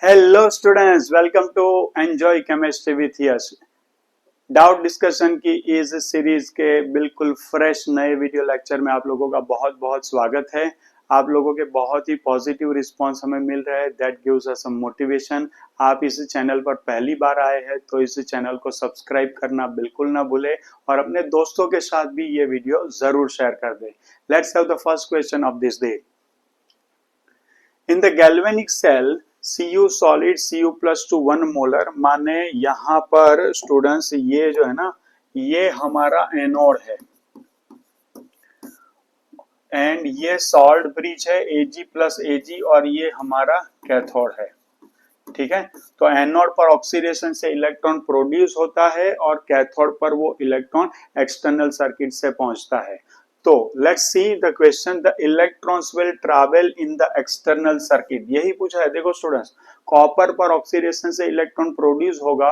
Hello students, welcome to enjoy chemistry with Yash. Doubt discussion की इस series के बिल्कुल फ्रेश नए वीडियो लेक्चर में आप लोगों का बहुत बहुत स्वागत है। आप लोगों के बहुत ही पॉजिटिव रिस्पांस हमें मिल रहा है, that gives us some motivation. आप इस चैनल पर पहली बार आए हैं तो इस चैनल को सब्सक्राइब करना बिल्कुल ना भूले और अपने दोस्तों के साथ भी ये वीडियो जरूर शेयर कर दें। Let's have the first question of this day. In the galvanic cell Cu solid Cu plus two 1 मोलर, माने यहाँ पर स्टूडेंट्स ये जो है ना, ये हमारा एनोड है एंड ये सॉल्ट ब्रिज है Ag प्लस Ag और ये हमारा कैथोड है। ठीक है, तो एनोड पर ऑक्सीडेशन से इलेक्ट्रॉन प्रोड्यूस होता है और कैथोड पर वो इलेक्ट्रॉन एक्सटर्नल सर्किट से पहुंचता है। तो let's see the question, the electrons will travel in the external circuit, यही पूछा है। देखो स्टूडेंट्स, कॉपर पर ऑक्सीडेशन से इलेक्ट्रॉन प्रोड्यूस होगा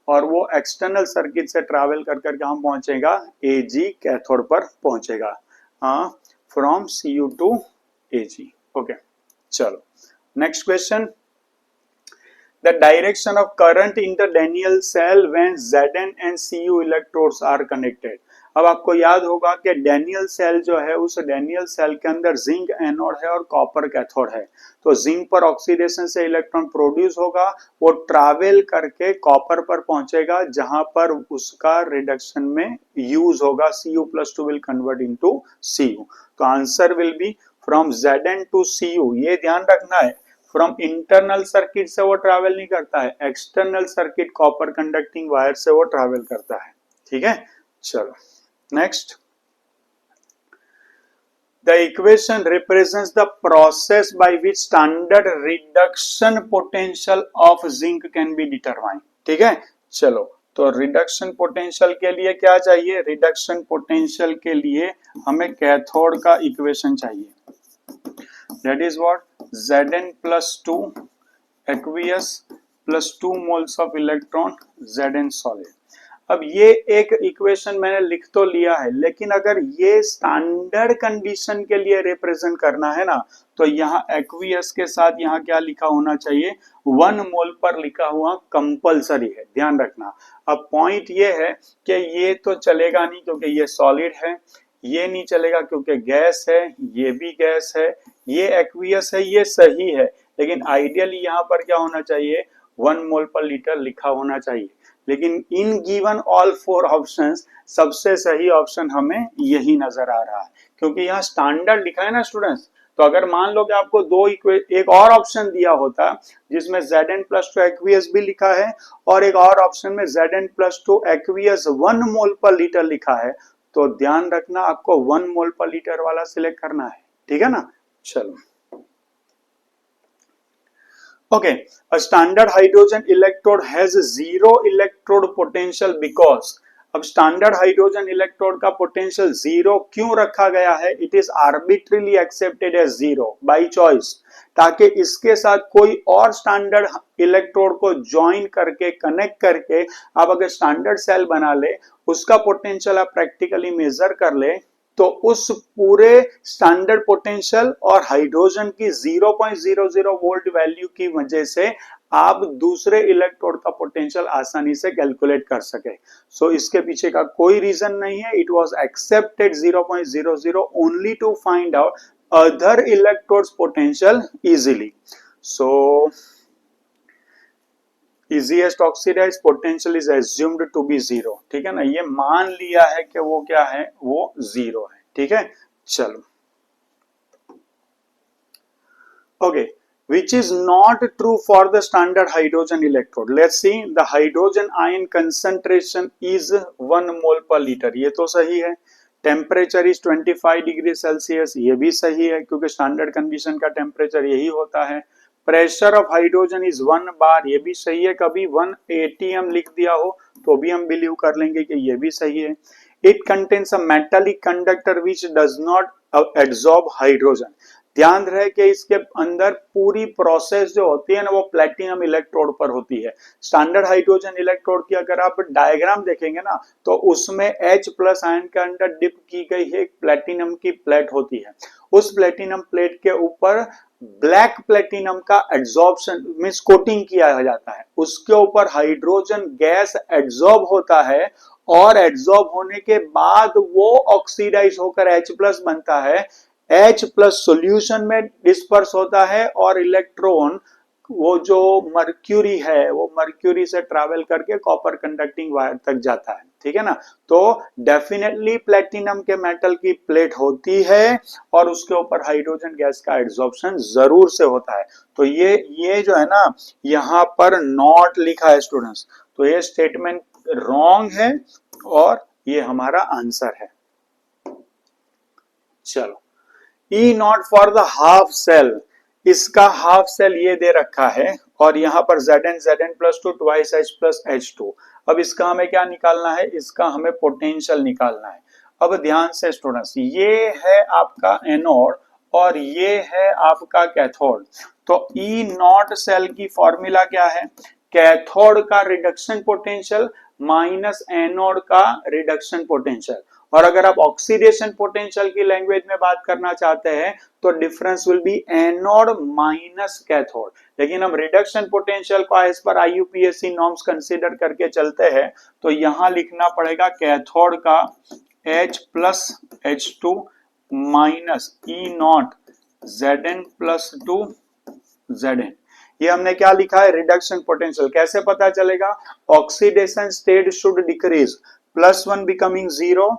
और वो एक्सटर्नल सर्किट से ट्रैवल कर करके हम पहुंचेगा Ag, कैथोड पर पहुंचेगा, हाँ, from Cu to Ag। Okay, चलो next question. The direction of current in the Daniell cell when Zn and Cu electrodes are connected। अब आपको याद होगा कि डैनियल सेल जो है, उस डैनियल सेल के अंदर जिंक एनोड है और कॉपर कैथोड है। तो जिंक पर ऑक्सीडेशन से इलेक्ट्रॉन प्रोड्यूस होगा, वो ट्रैवल करके कॉपर पर पहुंचेगा जहां पर उसका रिडक्शन में यूज होगा, Cu+2 will convert into Cu। तो answer will be from Zn to Cu। ये ध्यान रखना है, फ्रॉम इंटरनल सर्किट से वो ट्रैवल नहीं करता है, external circuit copper conducting wire से वो ट्रैवल करता है। ठीक है, चलो next. The equation represents the process by which standard reduction potential of zinc can be determine. ठीक है, चलो तो रिडक्शन पोटेंशियल के लिए क्या चाहिए? रिडक्शन पोटेंशियल के लिए हमें कैथोड का इक्वेशन चाहिए, that is what Zn plus 2 aqueous plus 2 moles of electron Zn solid। अब ये एक इक्वेशन मैंने लिख तो लिया है, लेकिन अगर ये स्टैंडर्ड कंडीशन के लिए रिप्रेजेंट करना है ना, तो यहाँ एक्वियस के साथ यहाँ क्या लिखा होना चाहिए? 1 मोल पर लिखा हुआ कंपलसरी है, ध्यान रखना। अब पॉइंट ये है कि ये तो चलेगा नहीं क्योंकि ये सॉलिड है, ये नहीं चलेगा क्योंकि गैस है, ये भी गैस है, ये एक्वियस है, ये सही है, लेकिन आइडियली यहाँ पर क्या होना चाहिए? 1 मोल पर लीटर लिखा होना चाहिए। लेकिन इन गिवन ऑल 4 ऑप्शंस सबसे सही ऑप्शन हमें यही नजर आ रहा है, क्योंकि यहाँ स्टैंडर्ड लिखा है ना स्टूडेंट्स। तो अगर मान लो कि आपको एक और ऑप्शन दिया होता जिसमें Zn+2 एक्वियस भी लिखा है और एक और ऑप्शन में Zn+2 एक्वियस 1 मोल पर लीटर लिखा है, तो ध्यान रखना आपको 1 मोल पर लीटर वाला सिलेक्ट करना है। ठीक है ना, चलो okay. A standard hydrogen electrode has zero electrode potential because, अब स्टैंडर्ड हाइड्रोजन इलेक्ट्रोड का पोटेंशियल जीरो क्यों रखा गया है? It is arbitrarily accepted as zero by choice, ताकि इसके साथ कोई और स्टैंडर्ड इलेक्ट्रोड को ज्वाइन करके कनेक्ट करके आप अगर स्टैंडर्ड सेल बना ले, उसका पोटेंशियल आप प्रैक्टिकली मेजर कर ले, तो उस पूरे स्टैंडर्ड पोटेंशियल और हाइड्रोजन की 0.00 वोल्ट वैल्यू की वजह से आप दूसरे इलेक्ट्रोड का पोटेंशियल आसानी से कैलकुलेट कर सके। सो इसके पीछे का कोई रीजन नहीं है, it was accepted 0.00 only to find out other electrodes potential easily. So easiest oxidized potential is assumed to be zero। ठीक है ना, ये मान लिया है कि वो क्या है, वो जीरो है। ठीक है, चलो okay. which is not true for the standard hydrogen electrode। let's see, the hydrogen ion concentration is 1 mole per liter, ये तो सही है। टेम्परेचर इज 25 डिग्री सेल्सियस, ये भी सही है क्योंकि स्टैंडर्ड कंडीशन का टेम्परेचर यही होता है। प्रेशर ऑफ हाइड्रोजन इज 1 बार, ये भी सही है। कभी 1 atm लिख दिया हो तो भी हम बिलीव कर लेंगे कि ये भी सही है। It contains a metallic conductor which does not absorb hydrogen. ध्यान रहे कि इसके अंदर पूरी प्रोसेस जो होती है ना, वो प्लेटिनम इलेक्ट्रोड पर होती है। स्टैंडर्ड हाइड्रोजन इलेक्ट्रोड की अगर आप डायग्राम देखेंगे ना, तो उसमें H+ आयन के अंदर डिप की गई है एक प्लेटिनम की प्लेट होती है। उस प्लेटिनम प्लेट के ऊपर ब्लैक प्लेटिनम का एड्सॉर्प्शन मींस कोटिंग किया जाता है, उसके ऊपर हाइड्रोजन गैस एड्सॉर्ब होता है और एड्सॉर्ब होने के बाद वो ऑक्सीडाइज होकर H प्लस बनता है। H प्लस सोल्यूशन में डिस्पर्स होता है और इलेक्ट्रॉन वो जो मर्क्यूरी है वो मर्क्यूरी से ट्रैवल करके कॉपर कंडक्टिंग वायर तक जाता है, ठीक है ना। तो डेफिनेटली प्लेटिनम के मेटल की प्लेट होती है और उसके ऊपर हाइड्रोजन गैस का एड्सॉर्प्शन जरूर से होता है। तो ये जो है ना यहाँ पर नॉट लिखा है स्टूडेंट्स, तो ये स्टेटमेंट रॉन्ग है और ये हमारा आंसर है। चलो, E naught for the half cell, इसका हाफ सेल ये दे रखा है और यहाँ पर Zn plus two twice H plus H2। अब इसका हमें क्या निकालना है, इसका हमें पोटेंशियल निकालना है। अब ध्यान से स्टूडेंट्स, ये है आपका एनोड और ये है आपका कैथोड। तो ई नॉट सेल की फॉर्मूला क्या है, कैथोड का रिडक्शन पोटेंशियल माइनस एनोड का रिडक्शन पोटेंशियल। और अगर आप ऑक्सीडेशन पोटेंशियल की लैंग्वेज में बात करना चाहते हैं तो difference will be anode minus cathode. लेकिन हम रिडक्शन पोटेंशियल को एज पर IUPAC नॉर्म्स कंसीडर करके चलते हैं, तो यहां लिखना पड़ेगा कैथोड का H plus H2 minus E not Zn plus to Zn। ये हमने क्या लिखा है, रिडक्शन पोटेंशियल। कैसे पता चलेगा, oxidation state should decrease, +1 becoming 0,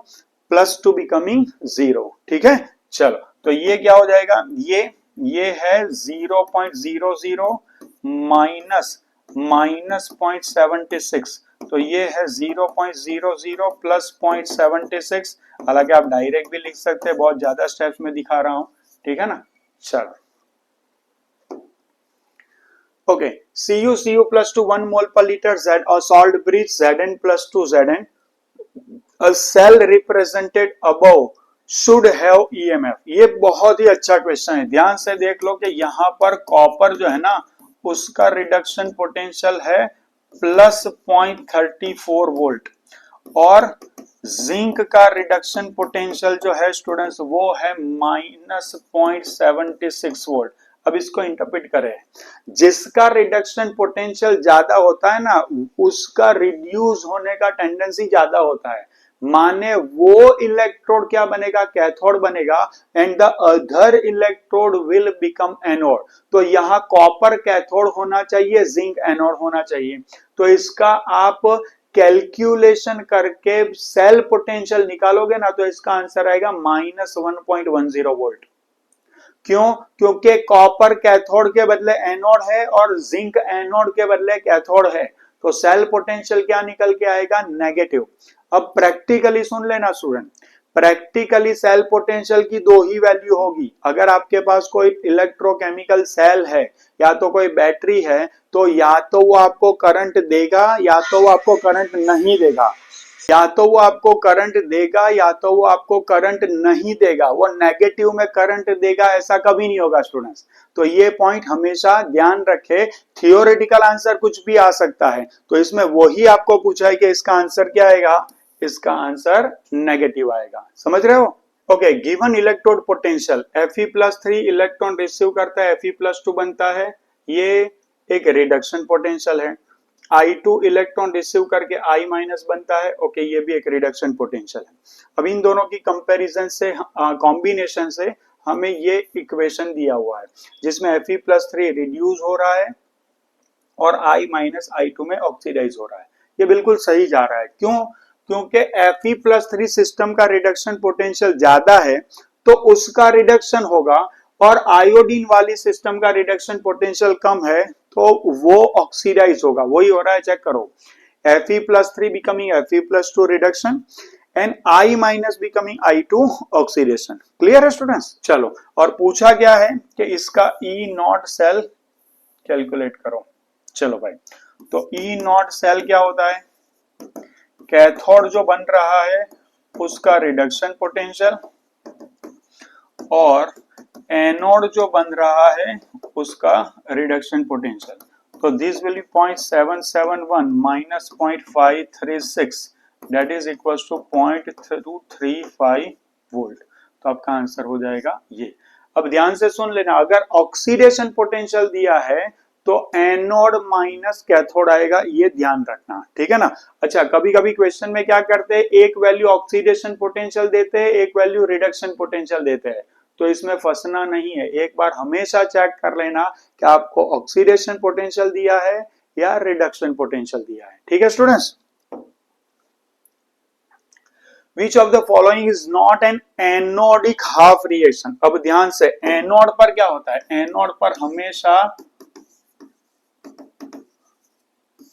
+2 becoming 0, ठीक है। चलो, तो ये क्या हो जाएगा, ये है 0.00 माइनस -0.76, तो ये है 0.00 प्लस 0.76। हालांकि आप डायरेक्ट भी लिख सकते हैं, बहुत ज्यादा स्टेप्स में दिखा रहा हूं, ठीक है ना। चलो, okay, Cu plus 2 1 mole per liter Z or salt breach Zn plus 2 Zn, a cell represented above should have EMF। ये बहुत ही अच्छा क्वेश्चन है, ध्यान से देख लो कि यहाँ पर कॉपर जो है ना उसका रिडक्शन पोटेंशियल है +0.34 वोल्ट और जिंक का रिडक्शन पोटेंशियल जो है स्टूडेंट्स वो है -0.76 वोल्ट। अब इसको इंटरप्रेट करें, जिसका रिडक्शन पोटेंशियल ज्यादा होता है ना उसका रिड्यूस होने का टेंडेंसी ज्यादा होता है, माने वो इलेक्ट्रोड क्या बनेगा, कैथोड बनेगा and the other electrode will become anode. तो यहाँ कॉपर कैथोड होना चाहिए, जिंक एनोड होना चाहिए। तो इसका आप कैलकुलेशन करके सेल पोटेंशियल निकालोगे ना तो इसका आंसर आएगा -1.10 वोल्ट। क्यों, क्योंकि कॉपर कैथोड के बदले एनोड है और जिंक एनोड के बदले कैथोड है, तो सेल पोटेंशियल क्या निकल के आएगा, नेगेटिव। अब प्रैक्टिकली सुन लेना स्टूडेंट, प्रैक्टिकली सेल पोटेंशियल की दो ही वैल्यू होगी। अगर आपके पास कोई इलेक्ट्रोकेमिकल सेल है या तो कोई बैटरी है, तो या तो वो आपको करंट देगा या तो वो आपको करंट नहीं देगा, या तो वो आपको करंट देगा या तो वो आपको करंट नहीं देगा। वो नेगेटिव में करंट देगा ऐसा कभी नहीं होगा स्टूडेंट्स। तो ये पॉइंट हमेशा ध्यान रखे, थियोरेटिकल आंसर कुछ भी आ सकता है, तो इसमें वही आपको पूछा है कि इसका आंसर क्या आएगा, इसका आंसर नेगेटिव आएगा। समझ रहे हो। Okay, given electrode potential Fe+3 electron receive करता है, Fe+2 बनता है, ये एक रिडक्शन पोटेंशियल है। I2 इलेक्ट्रॉन रिसीव करके I- बनता है, ओके, ये भी एक रिडक्शन पोटेंशियल है। अब इन दोनों की कंपैरिजन से कॉम्बिनेशन से हमें ये इक्वेशन दिया हुआ है जिसमें Fe+3 रिड्यूस हो रहा है और I-I2 में ऑक्सीडाइज हो रहा है। ये बिल्कुल सही जा रहा है। क्यों, क्योंकि Fe+3 सिस्टम का रिडक्शन पोटेंशियल ज्यादा है तो उसका रिडक्शन होगा, और आयोडीन वाली सिस्टम का रिडक्शन पोटेंशियल कम है तो वो ऑक्सीडाइज होगा। वही हो रहा है, चेक करो, Fe+3 becoming Fe+2 reduction and I- becoming I2 oxidation. Clear है स्टूडेंट्स। चलो, और पूछा क्या है कि इसका E नॉट सेल कैलकुलेट करो। चलो भाई, तो E नॉट सेल क्या होता है, कैथोड जो बन रहा है उसका रिडक्शन पोटेंशियल और एनोड जो बन रहा है उसका रिडक्शन पोटेंशियल। तो this will be 0.771 minus 0.536 that is equals to 0.235 volt. तो आपका आंसर हो जाएगा ये। अब ध्यान से सुन लेना, अगर ऑक्सीडेशन पोटेंशियल दिया है तो एनोड माइनस कैथोड आएगा, ये ध्यान रखना, ठीक है ना। अच्छा, कभी कभी क्वेश्चन में क्या करते हैं, एक वैल्यू ऑक्सीडेशन पोटेंशियल देते हैं, एक वैल्यू रिडक्शन पोटेंशियल देते हैं, तो इसमें फंसना नहीं है। एक बार हमेशा चेक कर लेना कि आपको ऑक्सीडेशन पोटेंशियल दिया है या रिडक्शन पोटेंशियल दिया है, ठीक है students. Which of the following is not an anodic half reaction? अब ध्यान से, एनोड पर क्या होता है, एनोड पर हमेशा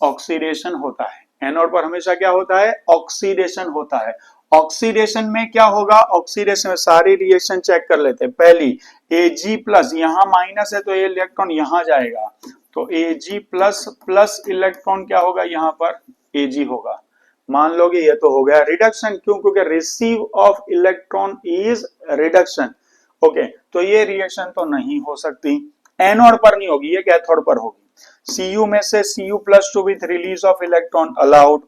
ऑक्सीडेशन होता है, एनोड पर हमेशा क्या होता है, ऑक्सीडेशन होता है। ऑक्सीडेशन में क्या होगा, ऑक्सीडेशन में सारी रिएक्शन चेक कर लेते हैं। पहली Ag प्लस, यहां माइनस है तो ये इलेक्ट्रॉन यहां जाएगा, तो Ag प्लस प्लस इलेक्ट्रॉन क्या होगा, यहां पर Ag होगा। मान लोगे ये तो हो गया रिडक्शन, क्यों, क्योंकि receive of electron is reduction. Okay, तो ये रिएक्शन तो नहीं हो सकती, एनोड पर नहीं होगी, ये कैथोड पर होगी। Cu में से Cu+2 with release of electron allowed,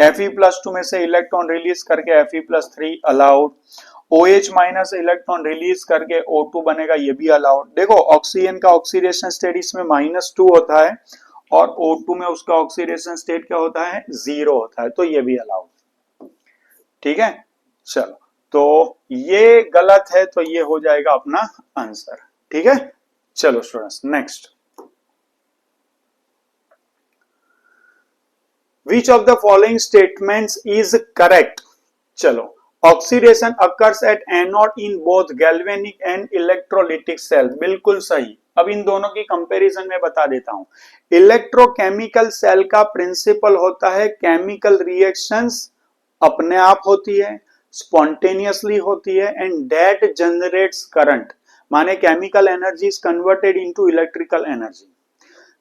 Fe+2 में से इलेक्ट्रॉन रिलीज करके Fe+3 allowed, OH minus electron release करके O2 बनेगा, ये भी अलाउड। देखो ऑक्सीजन का ऑक्सीडेशन स्टेट इसमें -2 होता है और O2 में उसका ऑक्सीडेशन स्टेट क्या होता है, 0 होता है, तो ये भी अलाउड, ठीक है। चलो, तो ये गलत है, तो ये हो जाएगा अपना आंसर, ठीक है। चलो students, next, Which of the following statements is correct? चलो, oxidation occurs at anode in both galvanic and electrolytic cell, बिल्कुल सही। अब इन दोनों की कंपैरिजन में बता देता हूं। इलेक्ट्रोकेमिकल सेल का प्रिंसिपल होता है केमिकल रिएक्शंस अपने आप होती है, स्पॉन्टेनियसली होती है, एंड दैट जनरेट्स करंट, माने chemical energy is converted into electrical energy.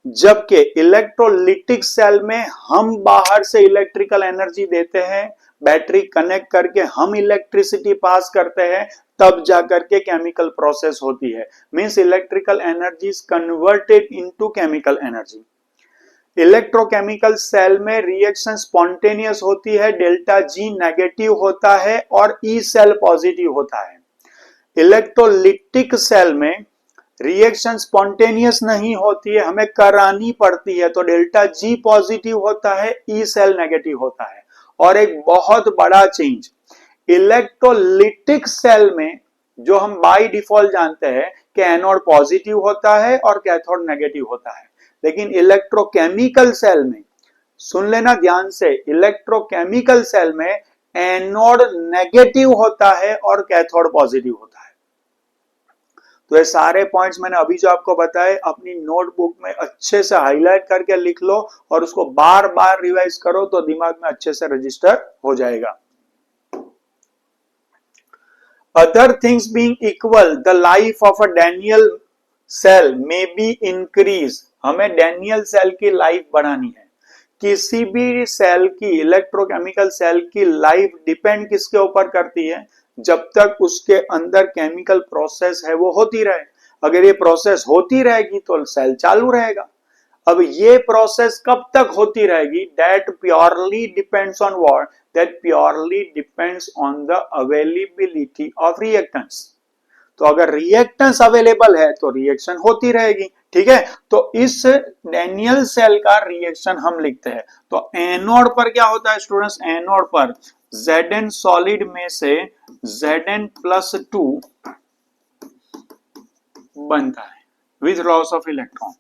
जबकि इलेक्ट्रोलिटिक सेल में हम बाहर से इलेक्ट्रिकल एनर्जी देते हैं, बैटरी कनेक्ट करके हम इलेक्ट्रिसिटी पास करते हैं, तब जाकर के केमिकल प्रोसेस होती है। Means electrical energy is converted into chemical energy. Electrochemical cell में रिएक्शन स्पॉन्टेनियस होती है, डेल्टा जी नेगेटिव होता है और ई सेल पॉजिटिव होता है। इलेक्ट्रोलिटिक सेल में रिएक्शन स्पॉन्टेनियस नहीं होती है, हमें करानी पड़ती है, तो डेल्टा जी पॉजिटिव होता है, ई सेल नेगेटिव होता है। और एक बहुत बड़ा चेंज, इलेक्ट्रोलिटिक सेल में जो हम बाय डिफॉल्ट जानते हैं कि एनोड पॉजिटिव होता है और कैथोड नेगेटिव होता है, लेकिन इलेक्ट्रोकेमिकल सेल में, सुन लेना ध्यान से, इलेक्ट्रोकेमिकल सेल में एनोड नेगेटिव होता है और कैथोड पॉजिटिव होता है। तो ये सारे पॉइंट्स मैंने अभी जो आपको बताए अपनी नोटबुक में अच्छे से हाईलाइट करके लिख लो और उसको बार बार रिवाइज करो, तो दिमाग में अच्छे से रजिस्टर हो जाएगा। Other things being equal, the life of a Daniell cell may be increase, हमें डैनियल सेल की लाइफ बढ़ानी है। किसी भी सेल की, इलेक्ट्रोकेमिकल सेल की लाइफ डिपेंड किसके ऊपर करती है, जब तक उसके अंदर केमिकल प्रोसेस है वो होती रहे। अगर ये प्रोसेस होती रहेगी तो सेल चालू रहेगा। अब ये प्रोसेस कब तक होती रहेगी, that purely depends on what, that purely depends on the availability of reactants. तो अगर रिएक्टेंट्स अवेलेबल है तो रिएक्शन होती रहेगी, ठीक है। तो इस डैनियल सेल का रिएक्शन हम लिखते हैं। तो एनोड पर क्या होता है स्टूडेंट्स, एनोड पर Zn सॉलिड में से Zn+2 बनता है with loss of electron,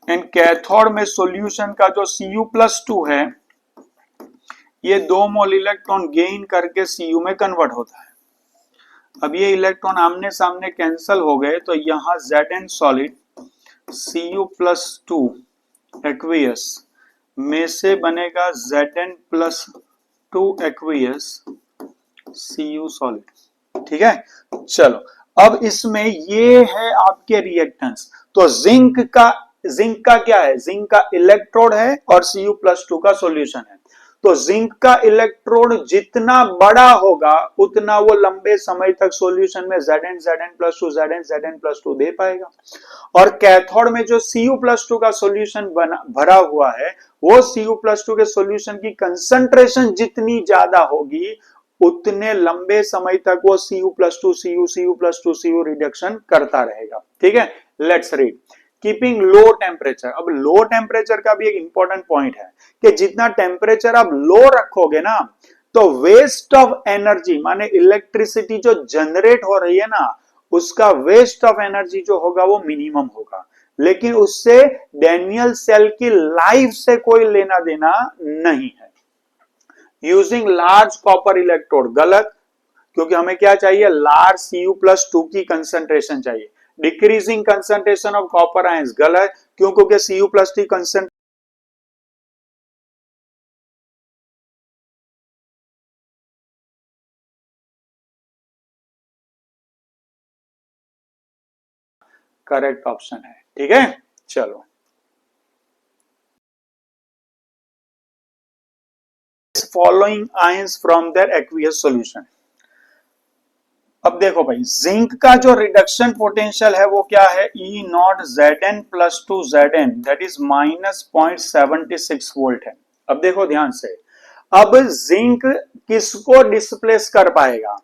and cathode में सॉल्यूशन का जो Cu+2 है, ये 2 मोल इलेक्ट्रॉन गेन करके Cu में कन्वर्ट होता है। अब ये इलेक्ट्रॉन आमने सामने कैंसल हो गए, तो यहां Zn सॉलिड Cu+2 एक्वियस में से बनेगा Zn+2 एक्वियस Cu सॉलिड, ठीक है। चलो, अब इसमें ये है आपके रिएक्टेंट्स। तो जिंक का क्या है, जिंक का इलेक्ट्रोड है और Cu+2 का सॉल्यूशन है। तो जिंक का इलेक्ट्रोड जितना बड़ा होगा उतना वो लंबे समय तक सॉल्यूशन में Zn+2 दे पाएगा। और कैथोड में जो Cu+2 का सॉल्यूशन भरा हुआ है, वो Cu+2 के सॉल्यूशन की कंसंट्रेशन जितनी ज्यादा होगी उतने लंबे समय तक वो Cu+2 Cu Cu रिडक्शन करता रहेगा। ठीक है, let's read. Keeping low temperature. अब लो टेम्परेचर का भी एक इंपॉर्टेंट पॉइंट है कि जितना टेम्परेचर आप लो रखोगे ना, तो वेस्ट ऑफ एनर्जी माने इलेक्ट्रिसिटी जो जनरेट हो रही है ना, उसका वेस्ट ऑफ एनर्जी जो होगा वो मिनिमम होगा। लेकिन उससे डैनियल सेल की लाइफ से कोई लेना देना नहीं है। यूजिंग लार्ज कॉपर इलेक्ट्रोड, गलत, क्योंकि हमें क्या चाहिए, लार्ज Cu+2 की कंसंट्रेशन चाहिए। Decreasing concentration of copper ions, गलत, क्योंकि Cu+2 कंसंट्रेशन करेक्ट ऑप्शन है। ठीक है, चलो। Following ions from their aqueous solution. अब देखो भाई, जिंक का जो रिडक्शन पोटेंशियल है वो क्या है, E0Zn+2Zn, दैट इज -0.76 वोल्ट है। अब देखो ध्यान से, अब जिंक किसको डिस्प्लेस कर पाएगा,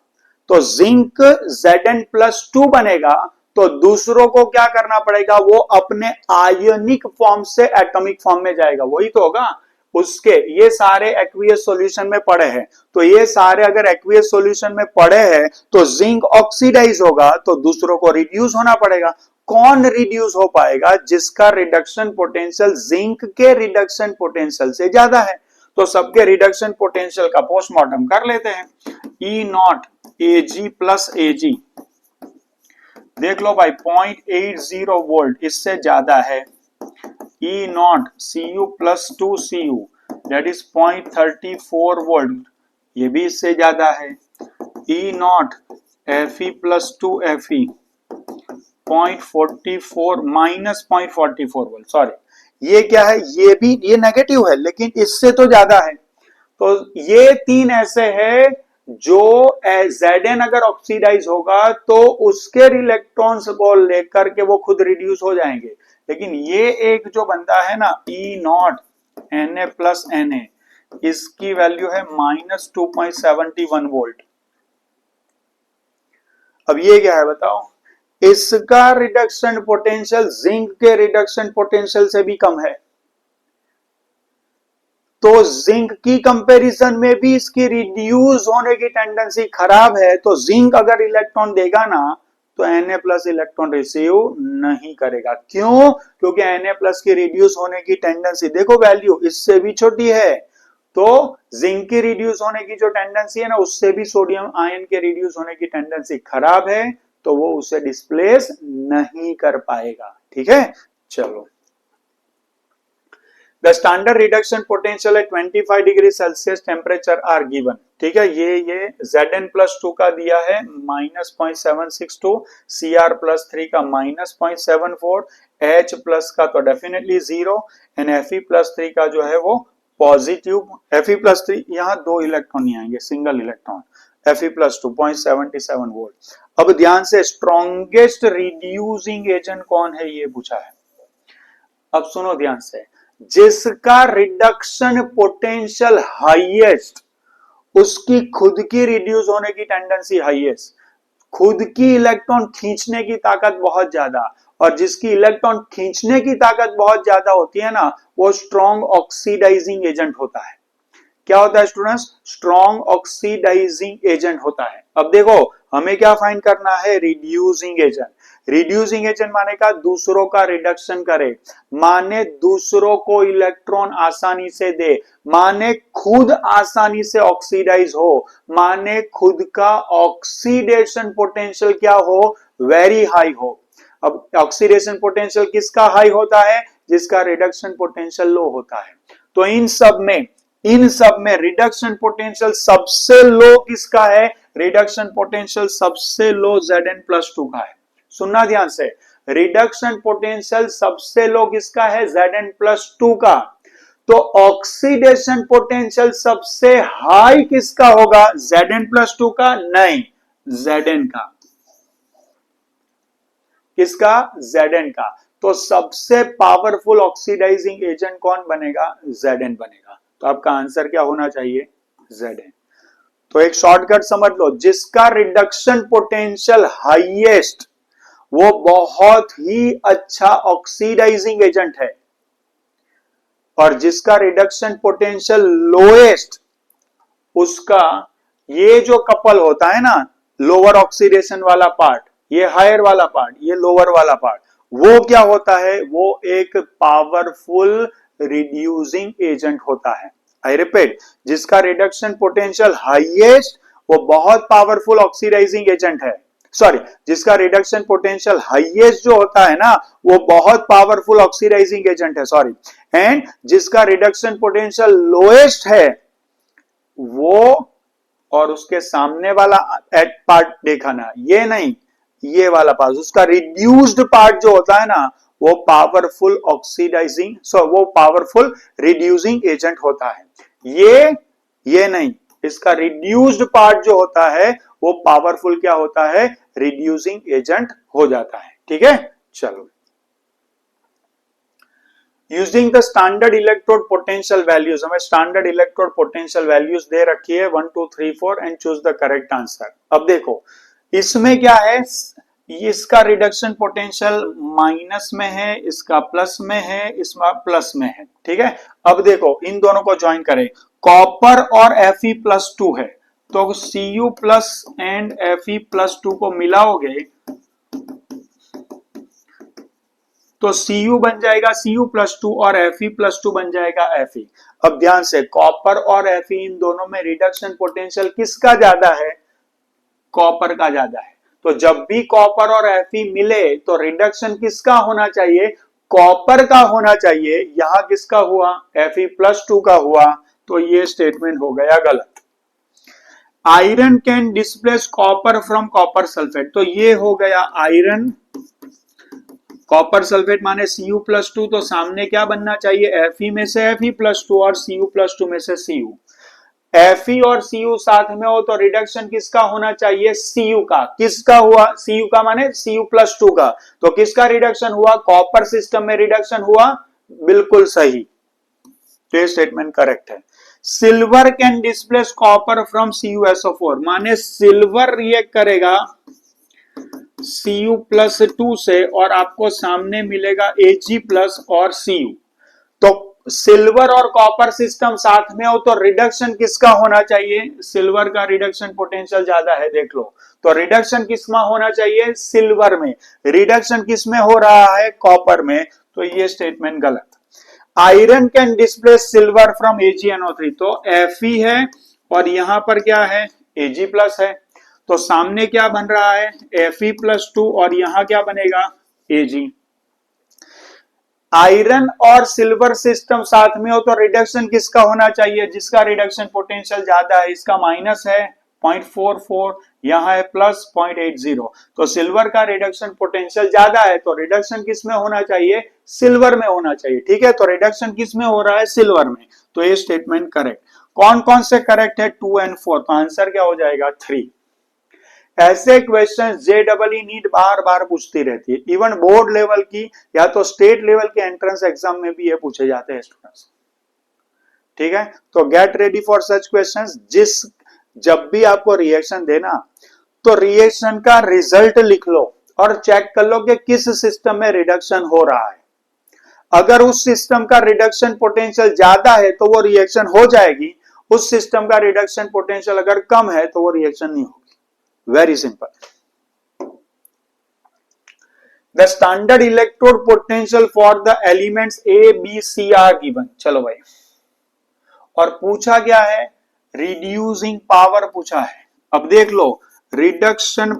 तो जिंक Zn+2 बनेगा, तो दूसरों को क्या करना पड़ेगा, वो अपने आयनिक फॉर्म से एटॉमिक फॉर्म में जाएगा, वही तो होगा उसके। ये सारे एक्वियस सॉल्यूशन में पड़े हैं, तो ये सारे अगर एक्वियस सॉल्यूशन में पड़े हैं तो जिंक ऑक्सीडाइज होगा, तो दूसरों को रिड्यूस होना पड़ेगा। कौन रिड्यूस हो पाएगा, जिसका रिडक्शन पोटेंशियल जिंक के रिडक्शन पोटेंशियल से ज्यादा है। तो सबके रिडक्शन पोटेंशियल का पोस्टमार्टम कर लेते हैं। E0 Ag+Ag, देख लो भाई 0.80 वोल्ट, इससे ज्यादा है। E0 Cu+2Cu, that is 0.34 volt, ये भी इससे ज्यादा है। E0 Fe+2Fe 0.44 -0.44 वोल्ट, सॉरी ये क्या है, ये भी ये नेगेटिव है लेकिन इससे तो ज्यादा है। तो ये तीन ऐसे है जो Zn अगर ऑक्सीडाइज होगा तो उसके इलेक्ट्रॉन्स को लेकर के वो खुद रिड्यूस हो जाएंगे। लेकिन ये एक जो बंदा है ना E0 Na+Na, इसकी वैल्यू है -2.71 वोल्ट। अब ये क्या है बताओ, इसका रिडक्शन पोटेंशियल जिंक के रिडक्शन पोटेंशियल से भी कम है। तो जिंक की कंपैरिजन में भी इसकी रिड्यूस होने की टेंडेंसी खराब है, तो जिंक अगर इलेक्ट्रॉन देगा ना तो Na+ इलेक्ट्रॉन रिसीव नहीं करेगा। क्यों, क्योंकि Na+ की रिड्यूस होने की टेंडेंसी देखो वैल्यू इससे भी छोटी है। तो जिंक की रिड्यूस होने की जो टेंडेंसी है ना, उससे भी सोडियम आयन के रिड्यूस होने की टेंडेंसी खराब है, तो वो उसे डिस्प्लेस नहीं कर पाएगा। ठीक है, चलो। The standard reduction potential at 25 degree Celsius temperature are given. ठीक है, ये Zn+2 का दिया है -0.762, Cr+3 का -0.74, H+ का तो डेफिनेटली 0 एंड Fe+3 का जो है वो पॉजिटिव। Fe+3 यहाँ दो इलेक्ट्रॉन नहीं आएंगे, सिंगल इलेक्ट्रॉन। Fe+2 0.77 volt. अब ध्यान से, स्ट्रॉन्गेस्ट रिड्यूसिंग एजेंट कौन है ये पूछा है। अब सुनो ध्यान से, जिसका रिडक्शन पोटेंशियल हाईएस्ट, उसकी खुद की रिड्यूस होने की टेंडेंसी हाईएस्ट, खुद की इलेक्ट्रॉन खींचने की ताकत बहुत ज्यादा, और जिसकी इलेक्ट्रॉन खींचने की ताकत बहुत ज्यादा होती है ना, वो स्ट्रॉन्ग ऑक्सीडाइजिंग एजेंट होता है। क्या होता है स्टूडेंट्स, स्ट्रॉन्ग ऑक्सीडाइजिंग एजेंट होता है। अब देखो हमें क्या फाइंड करना है, रिड्यूसिंग एजेंट। रिड्यूसिंग एजेंट माने का दूसरों का रिडक्शन करे, माने दूसरों को इलेक्ट्रॉन आसानी से दे, माने खुद आसानी से ऑक्सीडाइज हो, माने खुद का ऑक्सीडेशन पोटेंशियल क्या हो, वेरी हाई हो। अब ऑक्सीडेशन पोटेंशियल किसका हाई होता है, जिसका रिडक्शन पोटेंशियल लो होता है। तो इन सब में रिडक्शन पोटेंशियल सबसे लो किसका है, रिडक्शन पोटेंशियल सबसे लो Zn+2 का है। सुनना ध्यान से, रिडक्शन पोटेंशियल सबसे लो किसका है, Zn+2 का। तो ऑक्सीडेशन पोटेंशियल सबसे हाई किसका होगा, Zn+2 का, नहीं, Zn का। किसका, Zn का। तो सबसे पावरफुल ऑक्सीडाइजिंग एजेंट कौन बनेगा, Zn बनेगा। तो आपका आंसर क्या होना चाहिए, Zn। तो एक शॉर्टकट समझ लो, जिसका रिडक्शन पोटेंशियल हाईएस्ट वो बहुत ही अच्छा ऑक्सीडाइजिंग एजेंट है, और जिसका रिडक्शन पोटेंशियल लोएस्ट, उसका ये जो कपल होता है ना, लोअर ऑक्सीडेशन वाला पार्ट, ये हायर वाला पार्ट, ये लोअर वाला पार्ट, वो क्या होता है, वो एक पावरफुल रिड्यूसिंग एजेंट होता है। आई रिपीट, जिसका रिडक्शन पोटेंशियल हाईएस्ट वो बहुत पावरफुल ऑक्सीडाइजिंग एजेंट है, सॉरी, जिसका रिडक्शन पोटेंशियल हाईएस्ट जो होता है ना, वो बहुत पावरफुल ऑक्सीडाइजिंग एजेंट है, सॉरी, एंड जिसका रिडक्शन पोटेंशियल लोएस्ट है वो, और उसके सामने वाला एट पार्ट देखा ना, ये नहीं, ये वाला पार्ट, उसका रिड्यूस्ड पार्ट जो होता है ना, वो पावरफुल ऑक्सीडाइजिंग, सो वो पावरफुल रिड्यूसिंग एजेंट होता है। ये नहीं, इसका रिड्यूस्ड पार्ट जो होता है वो पावरफुल क्या होता है, रिड्यूसिंग एजेंट हो जाता है। ठीक है, चलो, using the standard electrode potential values, हमें स्टैंडर्ड इलेक्ट्रोड पोटेंशियल वैल्यूज दे रखी है 1 2 3 4 and choose the correct answer. अब देखो इसमें क्या है, इसका रिडक्शन पोटेंशियल माइनस में है, इसका प्लस में है, इसमें प्लस में है। ठीक है, अब देखो इन दोनों को ज्वाइन करें, कॉपर और Fe+2 है, तो Cu प्लस एंड Fe+2 को मिलाओगे तो Cu बन जाएगा Cu+2 और Fe+2 बन जाएगा Fe। अब ध्यान से, कॉपर और Fe इन दोनों में रिडक्शन पोटेंशियल किसका ज्यादा है, कॉपर का ज्यादा है। तो जब भी कॉपर और Fe मिले तो रिडक्शन किसका होना चाहिए, कॉपर का होना चाहिए। यहां किसका हुआ, Fe+2 का हुआ, तो ये स्टेटमेंट हो गया गलत। Iron can displace copper from copper sulphate, तो ये हो गया आयरन, कॉपर सल्फेट माने Cu+2, तो सामने क्या बनना चाहिए, Fe में से Fe+2 और Cu+2 में से Cu। Fe और Cu साथ में हो तो रिडक्शन किसका होना चाहिए, Cu का। किसका हुआ, Cu का माने Cu+2 का, तो किसका रिडक्शन हुआ, कॉपर सिस्टम में रिडक्शन हुआ, बिल्कुल सही, तो ये स्टेटमेंट करेक्ट है। Silver can displace copper from CuSO4, माने सिल्वर रिएक्ट करेगा Cu+2 से और आपको सामने मिलेगा Ag+ और Cu। तो सिल्वर और कॉपर सिस्टम साथ में हो तो रिडक्शन किसका होना चाहिए, सिल्वर का रिडक्शन पोटेंशियल ज्यादा है, देख लो, तो रिडक्शन किसमें होना चाहिए, सिल्वर में। रिडक्शन किसमें हो रहा है, कॉपर में, तो ये स्टेटमेंट गलत। Iron can displace silver from AgNO3, तो Fe है और यहां पर क्या है, Ag+ है, तो सामने क्या बन रहा है, Fe+2 और यहां क्या बनेगा, Ag। आयरन और सिल्वर सिस्टम साथ में हो तो रिडक्शन किसका होना चाहिए, जिसका रिडक्शन पोटेंशियल ज्यादा है, इसका माइनस है 0.44, यहां है प्लस 0.80, तो सिल्वर का रिडक्शन पोटेंशियल ज्यादा है, तो रिडक्शन किसमें होना चाहिए, सिल्वर में होना चाहिए। ठीक है, तो रिडक्शन किसमें हो रहा है, सिल्वर में, तो ये स्टेटमेंट करेक्ट। कौन कौन से करेक्ट है, 2 और 4, तो आंसर क्या हो जाएगा, 3। ऐसे क्वेश्चन JEE नीट बार बार पूछती रहती है, इवन बोर्ड लेवल की या तो स्टेट लेवल के एंट्रेंस एग्जाम में भी ये पूछे जाते हैं स्टूडेंट्स। ठीक है, तो get ready for such questions. जब भी आपको रिएक्शन देना तो रिएक्शन का रिजल्ट लिख लो और चेक कर लो कि किस सिस्टम में रिडक्शन हो रहा है। अगर उस सिस्टम का रिडक्शन पोटेंशियल ज्यादा है तो वो रिएक्शन हो जाएगी, उस सिस्टम का रिडक्शन पोटेंशियल अगर कम है तो वो रिएक्शन नहीं होगी। Very simple. The standard electrode potential for the elements A, B, C are given. चलो भाई, और पूछा क्या है, रिड्यूसिंग पावर पूछा है। अब देख लो, रिडक्शन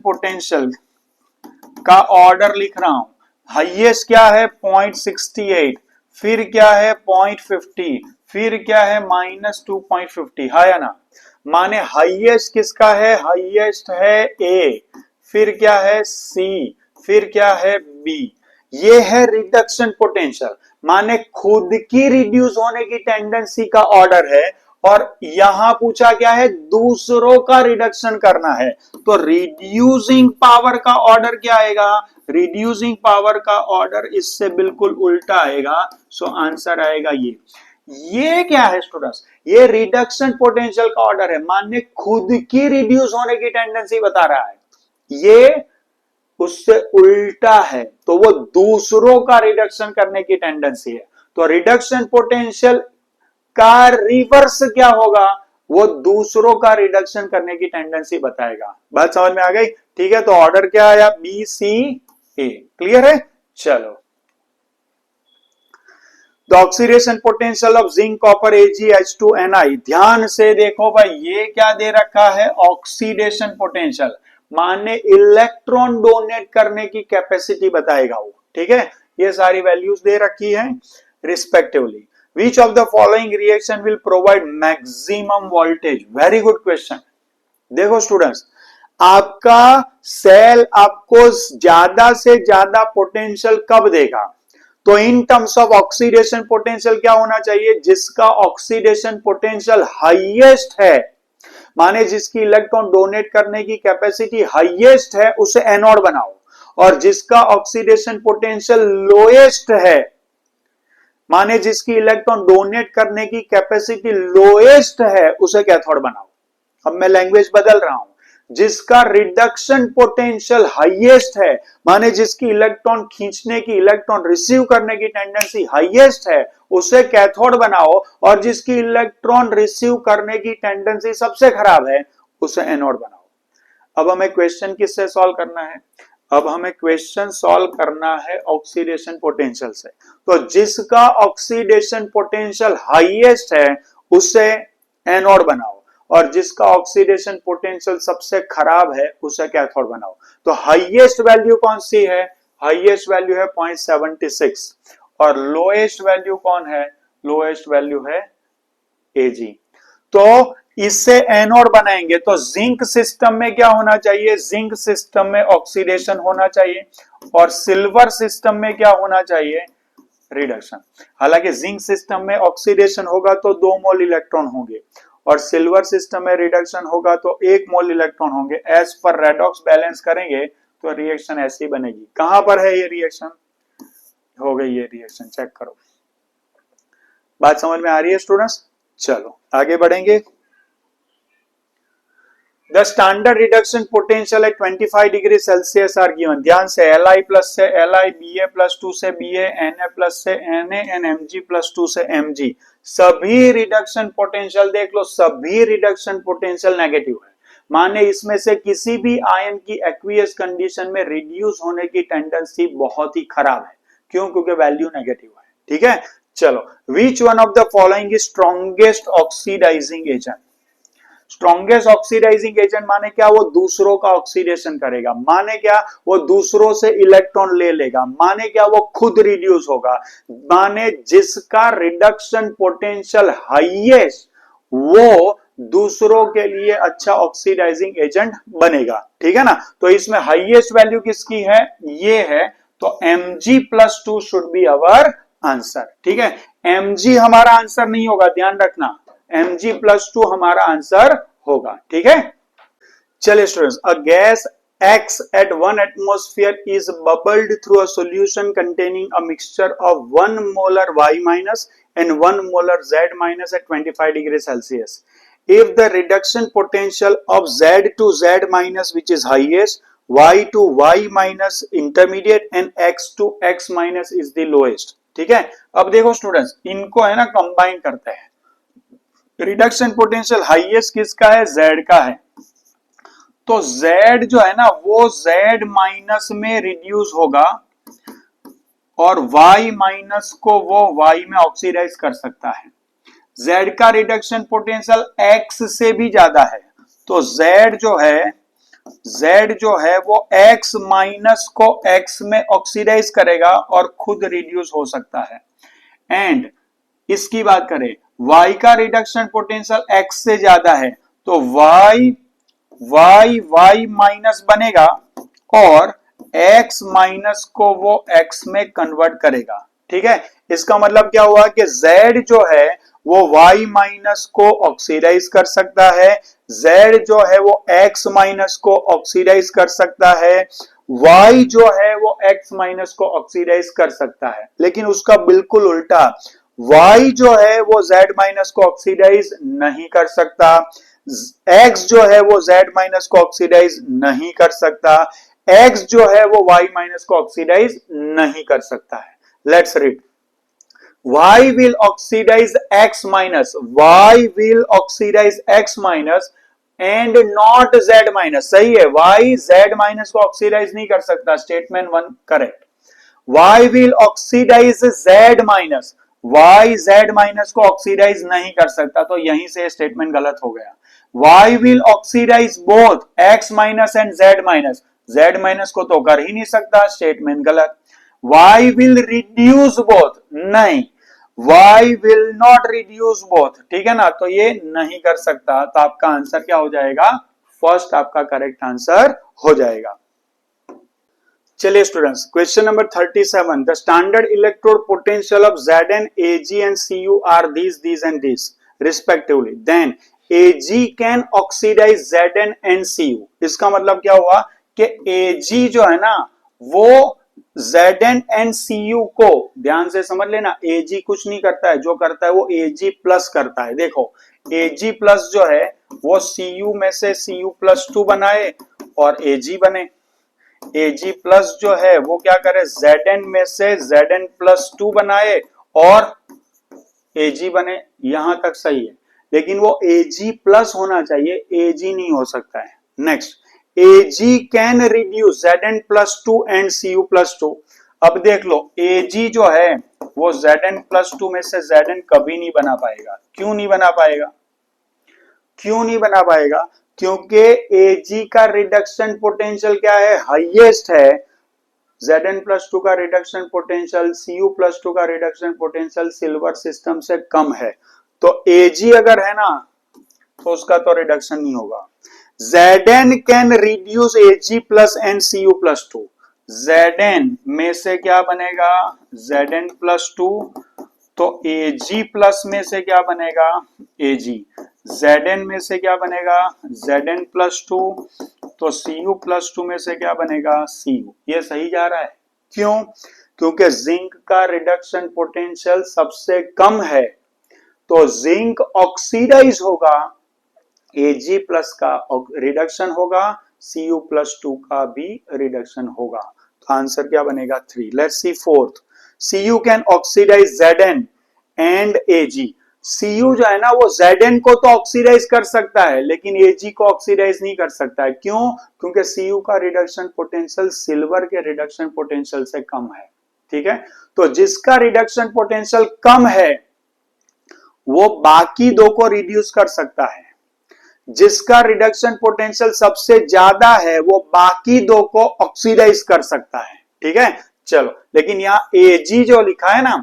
पोटेंशियल का ऑर्डर लिख रहा हूं। हाईएस्ट क्या है, 0.68, फिर क्या है 0.50, फिर क्या है -2.50, है या ना, माने हाईएस्ट किसका है, हाईएस्ट है ए, फिर क्या है सी, फिर क्या है बी। ये है रिडक्शन पोटेंशियल, माने खुद की रिड्यूस होने की टेंडेंसी का ऑर्डर है, और यहां पूछा क्या है, दूसरों का रिडक्शन करना है, तो रिड्यूसिंग पावर का ऑर्डर क्या आएगा, रिड्यूसिंग पावर का ऑर्डर इससे बिल्कुल उल्टा आएगा, सो आंसर आएगा ये। ये क्या है स्टूडेंट्स? ये रिडक्शन पोटेंशियल का ऑर्डर है, माने खुद की रिड्यूस होने की टेंडेंसी बता रहा है, ये उससे उल्टा है, तो वो दूसरों का रिडक्शन करने की टेंडेंसी है। तो रिडक्शन पोटेंशियल का रिवर्स क्या होगा? वो दूसरों का रिडक्शन करने की टेंडेंसी बताएगा। बात समझ में आ गई? ठीक है, तो ऑर्डर क्या आया? बी सी ए। क्लियर है? चलो, the oxidation potential of zinc copper AgH2Ni। ध्यान से देखो भाई, ये क्या दे रखा है? ऑक्सीडेशन पोटेंशियल, माने इलेक्ट्रॉन डोनेट करने की कैपेसिटी बताएगा वो। ठीक है, ये सारी वैल्यूज दे रखी है respectively. Which of the following reaction will provide maximum voltage? Very good question. देखो स्टूडेंट्स, आपका सेल आपको ज्यादा से ज्यादा पोटेंशियल कब देगा? तो in terms of oxidation potential क्या होना चाहिए? जिसका ऑक्सीडेशन पोटेंशियल हाईएस्ट है, माने जिसकी इलेक्ट्रॉन डोनेट करने की कैपेसिटी हाईएस्ट है, उसे एनोड बनाओ। और जिसका ऑक्सीडेशन पोटेंशियल लोएस्ट है, माने जिसकी इलेक्ट्रॉन डोनेट करने की कैपेसिटी लोएस्ट है, उसे कैथोड बनाओ। अब मैं लैंग्वेज बदल रहा हूं, जिसका रिडक्शन पोटेंशियल हाईएस्ट है, माने जिसकी इलेक्ट्रॉन खींचने की, इलेक्ट्रॉन रिसीव करने की टेंडेंसी हाईएस्ट है, उसे कैथोड बनाओ। और जिसकी इलेक्ट्रॉन रिसीव करने की टेंडेंसी सबसे खराब है, उसे एनोड बनाओ। अब हमें क्वेश्चन किससे सॉल्व करना है? अब हमें क्वेश्चन सॉल्व करना है ऑक्सीडेशन पोटेंशियल से। तो जिसका ऑक्सीडेशन पोटेंशियल हाईएस्ट है, उसे एनोड बनाओ, और जिसका ऑक्सीडेशन पोटेंशियल सबसे खराब है, उसे कैथोड बनाओ। तो हाईएस्ट वैल्यू कौन सी है? हाईएस्ट वैल्यू है 0.76, और लोएस्ट वैल्यू कौन है? लोएस्ट वैल्यू है Ag। तो इससे एनोड बनाएंगे, तो जिंक सिस्टम में क्या होना चाहिए? जिंक सिस्टम में ऑक्सीडेशन होना चाहिए, और सिल्वर सिस्टम में क्या होना चाहिए? रिडक्शन। हालांकि जिंक सिस्टम में ऑक्सीडेशन होगा तो 2 मोल इलेक्ट्रॉन होंगे, और सिल्वर सिस्टम में रिडक्शन होगा तो 1 मोल इलेक्ट्रॉन होंगे। एज पर रेडॉक्स बैलेंस करेंगे तो रिएक्शन ऐसी बनेगी। कहां पर है ये रिएक्शन? हो गई ये रिएक्शन, चेक करो। बात समझ में आ रही है स्टूडेंट्स? चलो आगे बढ़ेंगे। The standard reduction potential at 25 degree Celsius are given. ध्यान से, Li प्लस से Li, Ba प्लस 2 से Ba, Na प्लस से Na एंड Mg प्लस 2 से Mg, सभी रिडक्शन पोटेंशियल देख लो, सभी रिडक्शन पोटेंशियल नेगेटिव है, माने इसमें से किसी भी आयन की एक्वियस कंडीशन में रिड्यूस होने की टेंडेंसी बहुत ही खराब है। क्यों? क्योंकि वैल्यू नेगेटिव है। ठीक है, चलो, which one of the following is strongest oxidising agent? Strongest oxidising agent माने क्या? वो दूसरों का ऑक्सीडेशन करेगा, माने क्या? वो दूसरों से इलेक्ट्रॉन ले लेगा, माने क्या? वो खुद रिड्यूस होगा, माने जिसका रिडक्शन पोटेंशियल हाईएस्ट, वो दूसरों के लिए अच्छा ऑक्सीडाइजिंग एजेंट बनेगा। ठीक है ना? तो इसमें हाईएस्ट वैल्यू किसकी है? ये है, तो Mg+2 should be our answer. ठीक है, Mg हमारा आंसर नहीं होगा, ध्यान रखना, Mg+2 हमारा आंसर होगा। ठीक है, चलिए students, a gas X at 1 atmosphere is bubbled through a solution containing a mixture of 1 molar Y minus and 1 molar Z minus at 25 degrees Celsius. If the reduction potential of Z to Z minus, which is highest, Y to Y minus intermediate, and X to X minus is the lowest. ठीक है, अब देखो students, इनको है ना combine करते हैं। Reduction potential highest किसका है? Z का है। तो Z जो है ना, वो Z माइनस में रिड्यूस होगा, और Y माइनस को वो Y में ऑक्सीडाइज कर सकता है। Z का रिडक्शन पोटेंशियल X से भी ज्यादा है, तो Z जो है वो X माइनस को X में ऑक्सीडाइज करेगा और खुद रिड्यूस हो सकता है। एंड इसकी बात करें, Y का रिडक्शन पोटेंशियल X से ज्यादा है, तो Y माइनस बनेगा और X माइनस को वो X में कन्वर्ट करेगा। ठीक है, इसका मतलब क्या हुआ कि Z जो है वो Y माइनस को ऑक्सीडाइज कर सकता है, Z जो है वो X माइनस को ऑक्सीडाइज कर सकता है, Y जो है वो X माइनस को ऑक्सीडाइज कर सकता है। लेकिन उसका बिल्कुल उल्टा, Y जो है वो Z माइनस को ऑक्सीडाइज नहीं कर सकता, X जो है वो Z माइनस को ऑक्सीडाइज नहीं कर सकता, X जो है वो Y माइनस को ऑक्सीडाइज नहीं कर सकता है। Let's read, Y will oxidize X minus, Y will oxidize X minus and not Z minus। सही है, Y Z माइनस को ऑक्सीडाइज नहीं कर सकता, statement 1 correct. Y will oxidize Z minus, Y Z minus को ऑक्सीडाइज नहीं कर सकता, तो यहीं से स्टेटमेंट गलत हो गया। Y will oxidize both X minus and Z minus, Z minus को तो कर ही नहीं सकता, स्टेटमेंट गलत। Y will reduce both, नहीं, Y will not reduce both, ठीक है ना, तो ये नहीं कर सकता, तो आपका आंसर क्या हो जाएगा, फर्स्ट आपका करेक्ट आंसर हो जाएगा। चलिए students, question number 37, the standard electrode potential of Zn, Ag and Cu are these and these respectively, then Ag can oxidize Zn and Cu। इसका मतलब क्या हुआ कि Ag जो है ना वो Zn and Cu को, ध्यान से समझ लेना, Ag कुछ नहीं करता है, जो करता है वो Ag प्लस करता है। देखो Ag प्लस जो है वो Cu में से Cu+2 बनाए और Ag बने, Ag प्लस जो है वो क्या करे, Zn में से Zn+2 बनाए और Ag बने, यहां तक सही है, लेकिन वो Ag प्लस होना चाहिए, Ag नहीं हो सकता है। Next, Ag can reduce Zn+2 and Cu+2। अब देख लो Ag जो है वो Zn+2 में से Zn कभी नहीं बना पाएगा। क्यों नहीं बना पाएगा, क्यों नहीं बना पाएगा, क्योंकि Ag का रिडक्शन पोटेंशियल क्या है, हाईएस्ट है, Zn+2 का रिडक्शन पोटेंशियल, Cu+2 का रिडक्शन पोटेंशियल सिल्वर सिस्टम से कम है, तो Ag अगर है ना तो उसका तो रिडक्शन नहीं होगा। Zn can reduce Ag plus and Cu+2, Zn में से क्या बनेगा, Zn+2, तो Ag प्लस में से क्या बनेगा, Ag, Zn में से क्या बनेगा, Zn+2, तो Cu+2 में से क्या बनेगा, Cu। ये सही जा रहा है, क्यों, क्योंकि जिंक का रिडक्शन पोटेंशियल सबसे कम है, तो जिंक ऑक्सीडाइज होगा, Ag प्लस का रिडक्शन होगा, Cu+2 का भी रिडक्शन होगा, तो आंसर क्या बनेगा 3। Let's see fourth, Cu can oxidise Zn and Ag। Cu जो है ना वो Zn को तो ऑक्सीडाइज कर सकता है, लेकिन Ag को ऑक्सीडाइज नहीं कर सकता है, क्यों, क्योंकि Cu का रिडक्शन पोटेंशियल सिल्वर के रिडक्शन पोटेंशियल से कम है, ठीक है। तो जिसका रिडक्शन पोटेंशियल कम है वो बाकी दो को रिड्यूस कर सकता है, जिसका रिडक्शन पोटेंशियल सबसे ज्यादा है वो बाकी दो को ऑक्सीडाइज कर सकता है, ठीक है। चलो, लेकिन यहाँ Ag जो लिखा है ना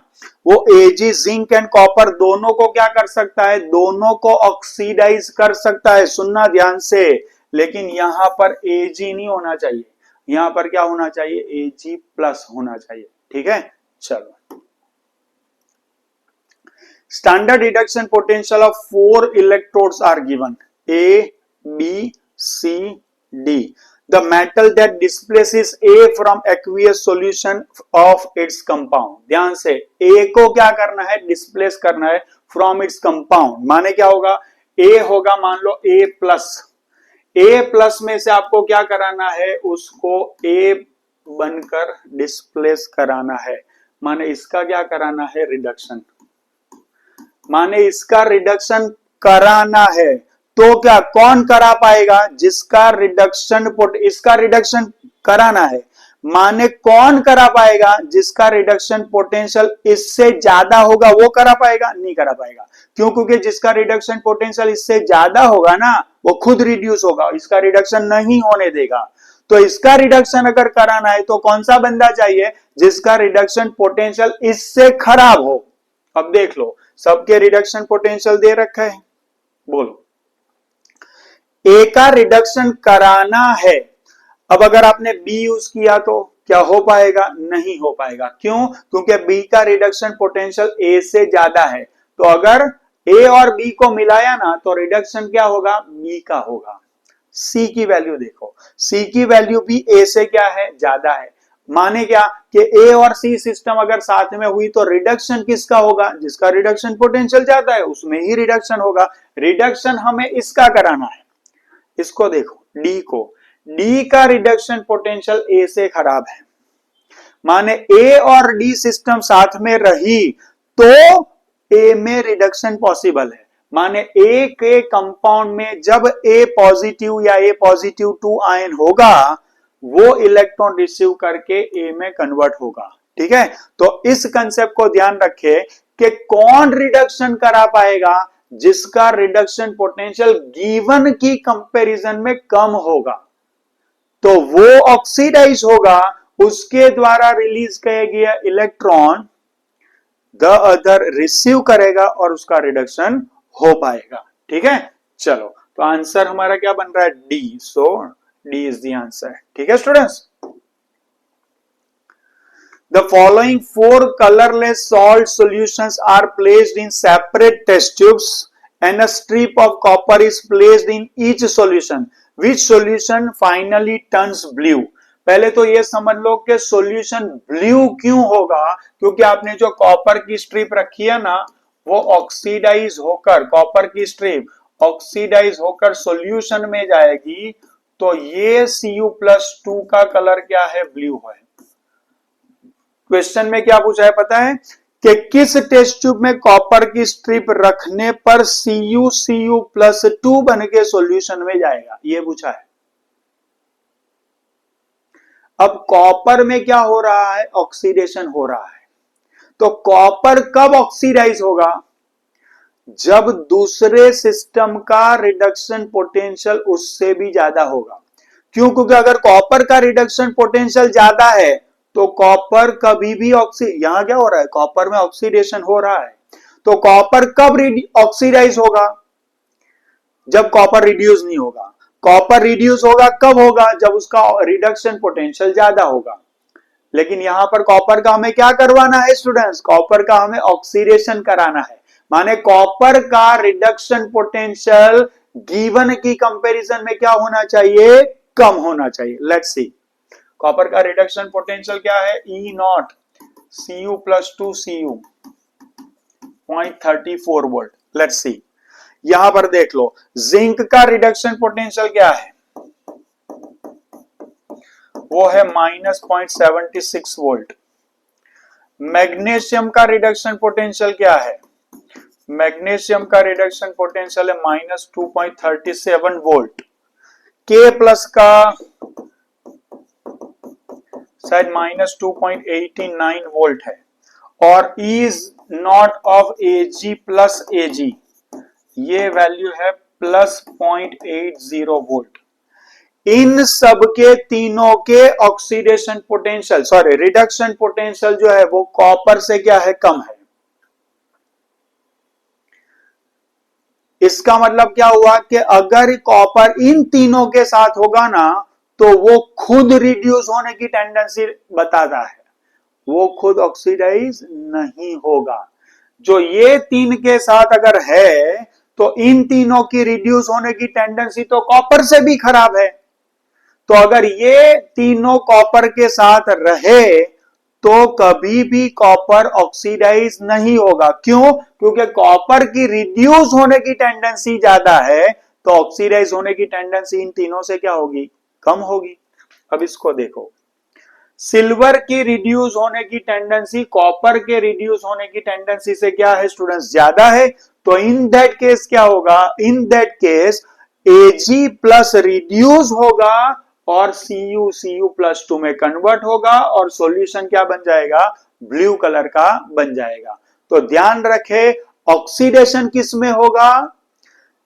वो Ag जिंक एंड कॉपर दोनों को क्या कर सकता है, दोनों को ऑक्सीडाइज कर सकता है, सुनना ध्यान से, लेकिन यहां पर Ag नहीं होना चाहिए, यहां पर क्या होना चाहिए, Ag प्लस होना चाहिए, ठीक है। चलो, standard reduction potential of 4 electrodes are given, A, B, C, D। The metal that displaces A from aqueous solution of its compound। ध्यान से, A को क्या करना है, डिस्प्लेस करना है from its compound, माने क्या होगा, A होगा मान लो A प्लस, A प्लस में से आपको क्या कराना है, उसको A बनकर डिस्प्लेस कराना है, माने इसका क्या कराना है, रिडक्शन, माने इसका रिडक्शन कराना है, तो क्या कौन करा पाएगा, जिसका रिडक्शन इसका रिडक्शन कराना है, माने कौन करा पाएगा, जिसका रिडक्शन पोटेंशियल इससे ज्यादा होगा वो करा पाएगा, नहीं करा पाएगा, क्यों, क्योंकि जिसका रिडक्शन पोटेंशियल इससे ज्यादा होगा ना वो खुद रिड्यूस होगा, इसका रिडक्शन नहीं होने देगा। तो इसका रिडक्शन अगर कराना है तो कौन सा बंदा चाहिए, जिसका रिडक्शन पोटेंशियल इससे खराब हो। अब देख लो, सबके रिडक्शन पोटेंशियल दे रखा है, बोलो ए का रिडक्शन कराना है, अब अगर आपने बी यूज किया तो क्या हो पाएगा, नहीं हो पाएगा, क्यों, क्योंकि बी का रिडक्शन पोटेंशियल ए से ज्यादा है, तो अगर ए और बी को मिलाया ना तो रिडक्शन क्या होगा, बी का होगा। सी की वैल्यू देखो, सी की वैल्यू भी ए से क्या है, ज्यादा है, माने क्या कि ए और सी सिस्टम अगर साथ में हुई तो रिडक्शन किसका होगा, जिसका रिडक्शन पोटेंशियल ज्यादा है उसमें ही रिडक्शन होगा। रिडक्शन हमें इसका कराना है, इसको देखो डी को, डी का रिडक्शन पोटेंशियल ए से खराब है, माने ए और डी सिस्टम साथ में रही तो ए में रिडक्शन पॉसिबल है। माने ए के कंपाउंड में जब ए पॉजिटिव या ए पॉजिटिव 2 आयन होगा वो इलेक्ट्रॉन रिसीव करके ए में कन्वर्ट होगा। ठीक है, तो इस कंसेप्ट को ध्यान रखे कि कौन रिडक्शन करा पाएगा, जिसका रिडक्शन पोटेंशियल गिवन की कंपैरिजन में कम होगा, तो वो ऑक्सीडाइज होगा, उसके द्वारा रिलीज किया गया इलेक्ट्रॉन द अदर रिसीव करेगा और उसका रिडक्शन हो पाएगा। ठीक है, चलो तो आंसर हमारा क्या बन रहा है, D. So D is the answer. ठीक है students, the following 4 colorless salt solutions are placed in separate test tubes and a strip of copper is placed in each solution. Which solution finally turns blue? पहले तो ये समझ लो कि solution blue क्यों होगा, क्योंकि आपने जो कॉपर की स्ट्रिप रखी है ना वो ऑक्सीडाइज होकर, कॉपर की स्ट्रिप ऑक्सीडाइज होकर सॉल्यूशन में जाएगी, तो ये Cu+2 का कलर क्या है, ब्लू है। क्वेश्चन में क्या पूछा है पता है कि किस टेस्ट ट्यूब में कॉपर की स्ट्रिप रखने पर Cu+2 बन के सॉल्यूशन में जाएगा, ये पूछा है। अब कॉपर में क्या हो रहा है, ऑक्सीडेशन हो रहा है, तो कॉपर कब ऑक्सीडाइज होगा, जब दूसरे सिस्टम का रिडक्शन पोटेंशियल उससे भी ज्यादा होगा। क्यों, क्योंकि अगर कॉपर का रिडक्शन पोटेंशियल ज्यादा है तो कॉपर कभी भी यहां क्या हो रहा है, कॉपर में ऑक्सीडेशन हो रहा है, तो कॉपर कब ऑक्सीडाइज होगा, जब कॉपर रिड्यूस नहीं होगा। कॉपर रिड्यूस होगा कब होगा, जब उसका रिडक्शन पोटेंशियल ज्यादा होगा। लेकिन यहां पर कॉपर का हमें क्या करवाना है स्टूडेंट्स, कॉपर का हमें ऑक्सीडेशन कराना है, माने कॉपर का रिडक्शन पोटेंशियल गिवन की कंपैरिजन में क्या होना चाहिए, कम होना चाहिए। लेट्स सी, कॉपर का रिडक्शन पोटेंशियल क्या है, E0 Cu+2 Cu 0.34 volt. Let's see, यहां पर देख लो जिंक का रिडक्शन पोटेंशियल क्या है, वो है -0.76 वोल्ट। मैग्नीशियम का रिडक्शन पोटेंशियल क्या है, मैग्नीशियम का रिडक्शन पोटेंशियल है -2.37 वोल्ट। के प्लस का शायद -2.89 वोल्ट है, और is not of Ag plus Ag, ये वैल्यू है +0.80 वोल्ट। इन सब के तीनों के oxidation potential sorry reduction potential जो है वो कॉपर से क्या है, कम है। इसका मतलब क्या हुआ कि अगर कॉपर इन तीनों के साथ होगा ना तो वो खुद रिड्यूस होने की टेंडेंसी बताता है, वो खुद ऑक्सीडाइज नहीं होगा। जो ये तीन के साथ अगर है तो इन तीनों की रिड्यूस होने की टेंडेंसी तो कॉपर से भी खराब है। तो अगर ये तीनों कॉपर के साथ रहे तो कभी भी कॉपर ऑक्सीडाइज नहीं होगा। क्यों, क्योंकि कॉपर की रिड्यूस होने की टेंडेंसी ज्यादा है, तो ऑक्सीडाइज होने की टेंडेंसी इन तीनों से क्या होगी, कम होगी। अब इसको देखो, सिल्वर की रिड्यूस होने की टेंडेंसी कॉपर के रिड्यूस होने की टेंडेंसी से क्या है स्टूडेंट्स, ज्यादा है। तो इन दैट केस क्या होगा, in that case Ag plus reduce होगा और Cu+2 में कन्वर्ट होगा और सॉल्यूशन क्या बन जाएगा, ब्लू कलर का बन जाएगा। तो ध्यान रखे ऑक्सीडेशन किस में होगा,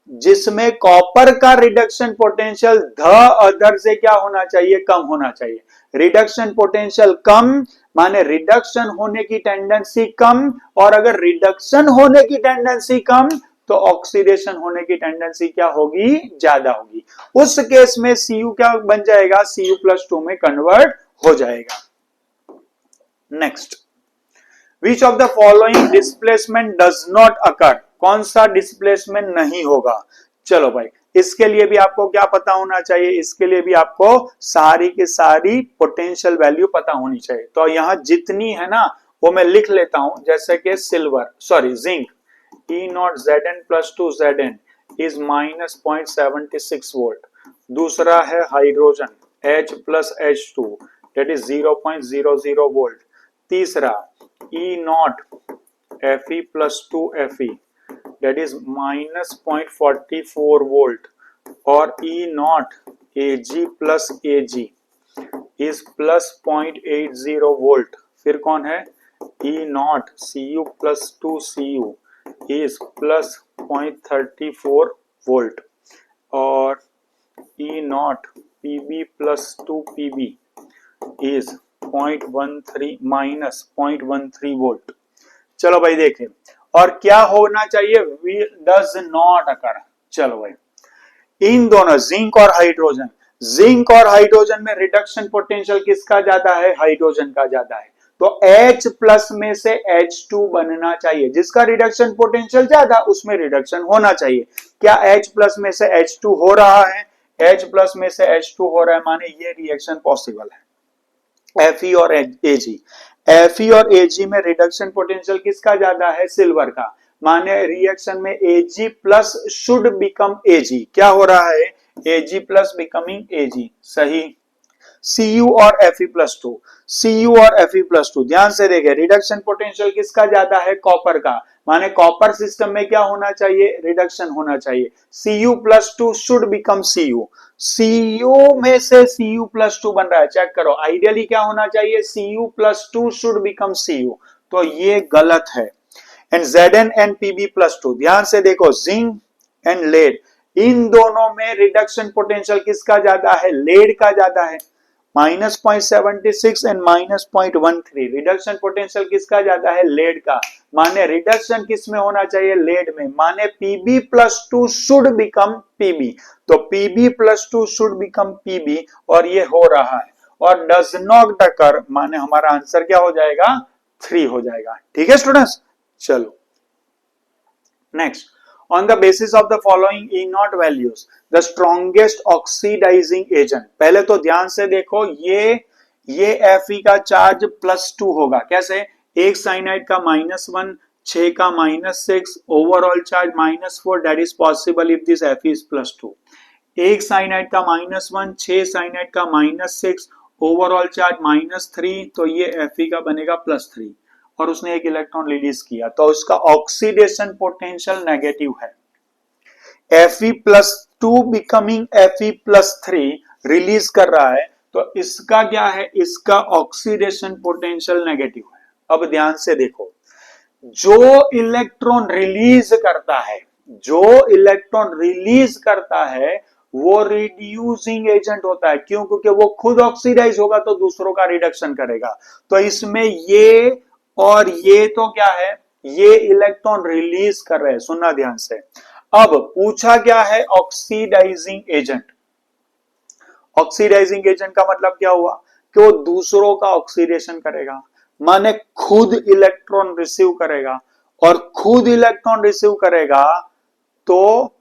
जिसमें कॉपर का रिडक्शन पोटेंशियल द अदर से क्या होना चाहिए, कम होना चाहिए। रिडक्शन पोटेंशियल कम माने रिडक्शन होने की टेंडेंसी कम, और अगर रिडक्शन होने की टेंडेंसी कम तो ऑक्सीडेशन होने की टेंडेंसी क्या होगी, ज्यादा होगी। उस केस में Cu क्या बन जाएगा, Cu+2 में कन्वर्ट हो जाएगा। Next, which of the following displacement does not occur, कौन सा डिस्प्लेसमेंट नहीं होगा। चलो भाई इसके लिए भी आपको क्या पता होना चाहिए, इसके लिए भी आपको सारी की सारी पोटेंशियल वैल्यू पता होनी चाहिए। तो यहाँ जितनी है ना वो मैं लिख लेता हूं, जैसे कि zinc E not Zn plus 2 Zn is minus 0.76 volt. दूसरा है hydrogen H plus H2 that is 0.00 volt. तीसरा E not Fe plus 2 Fe that is minus 0.44 volt. और E not Ag plus Ag is plus 0.80 volt. फिर कौन है E not Cu plus 2 Cu is plus 0.34 volt. और E not Pb plus 2 Pb is 0.13 minus 0.13 volt. चलो भाई देखें और क्या होना चाहिए, डज नॉट अकर। चलो भाई इन दोनों जिंक और हाइड्रोजन में रिडक्शन पोटेंशियल किसका ज्यादा है, हाइड्रोजन का ज्यादा है। तो H प्लस में से H2 बनना चाहिए, जिसका रिडक्शन पोटेंशियल ज्यादा उसमें रिडक्शन होना चाहिए। क्या H प्लस में से H2 हो रहा है, H प्लस में से H2 हो रहा है, माने ये रिएक्शन पॉसिबल है। Fe और Ag में रिडक्शन पोटेंशियल किसका ज्यादा है, सिल्वर का, माने रिएक्शन में Ag plus should become Ag। क्या हो रहा है, Ag प्लस बिकमिंग Ag, सही। Cu और Fe+2 ध्यान से देखें, रिडक्शन पोटेंशियल किसका ज्यादा है, कॉपर का, माने कॉपर सिस्टम में क्या होना चाहिए, रिडक्शन होना चाहिए। Cu+2 शुड बिकम Cu में से Cu+2 बन रहा है, चेक करो। आइडियली क्या होना चाहिए, Cu+2 शुड बिकम Cu, तो ये गलत है। एंड Zn एंड Pb+2 ध्यान से देखो, जिंक एंड लेड इन दोनों में रिडक्शन पोटेंशियल किसका ज्यादा है, लेड का ज्यादा है, minus 0.76 and minus 0.13। Reduction potential किसका ज्यादा है, लेड का, माने रिडक्शन किस में होना चाहिए, लेड में, माने Pb+2 शुड बिकम Pb। तो Pb+2 शुड बिकम Pb और ये हो रहा है। और डज नॉट अकर माने हमारा आंसर क्या हो जाएगा, 3 हो जाएगा। ठीक है स्टूडेंट्स, चलो next. On the basis of the following E naught values, the strongest oxidizing agent, पहले तो ध्यान से देखो, ये Fe का चार्ज +2 होगा, कैसे, एक साइनाइड का -1, 6 का -6, overall charge -4, that is possible if this Fe is +2। एक साइनाइड का -1, 6 साइनाइड का -6, ओवरऑल चार्ज -3, तो ये Fe का बनेगा +3 और उसने एक इलेक्ट्रॉन रिलीज किया, तो उसका ऑक्सीडेशन पोटेंशियल नेगेटिव है। Fe+2 बिकमिंग Fe+3 रिलीज कर रहा है, तो इसका क्या है, इसका ऑक्सीडेशन पोटेंशियल नेगेटिव है। अब ध्यान से देखो, जो इलेक्ट्रॉन रिलीज करता है वो रिड्यूसिंग एजेंट होता है। क्यों, क्योंकि वो खुद ऑक्सीडाइज होगा तो दूसरों का रिडक्शन करेगा। तो इसमें ये और ये तो क्या है, ये इलेक्ट्रॉन रिलीज कर रहे हैं, सुनना ध्यान से। अब पूछा क्या है, ऑक्सीडाइजिंग एजेंट। ऑक्सीडाइजिंग एजेंट का मतलब क्या हुआ कि वो दूसरों का ऑक्सीडेशन करेगा, माने खुद इलेक्ट्रॉन रिसीव करेगा, और खुद इलेक्ट्रॉन रिसीव करेगा तो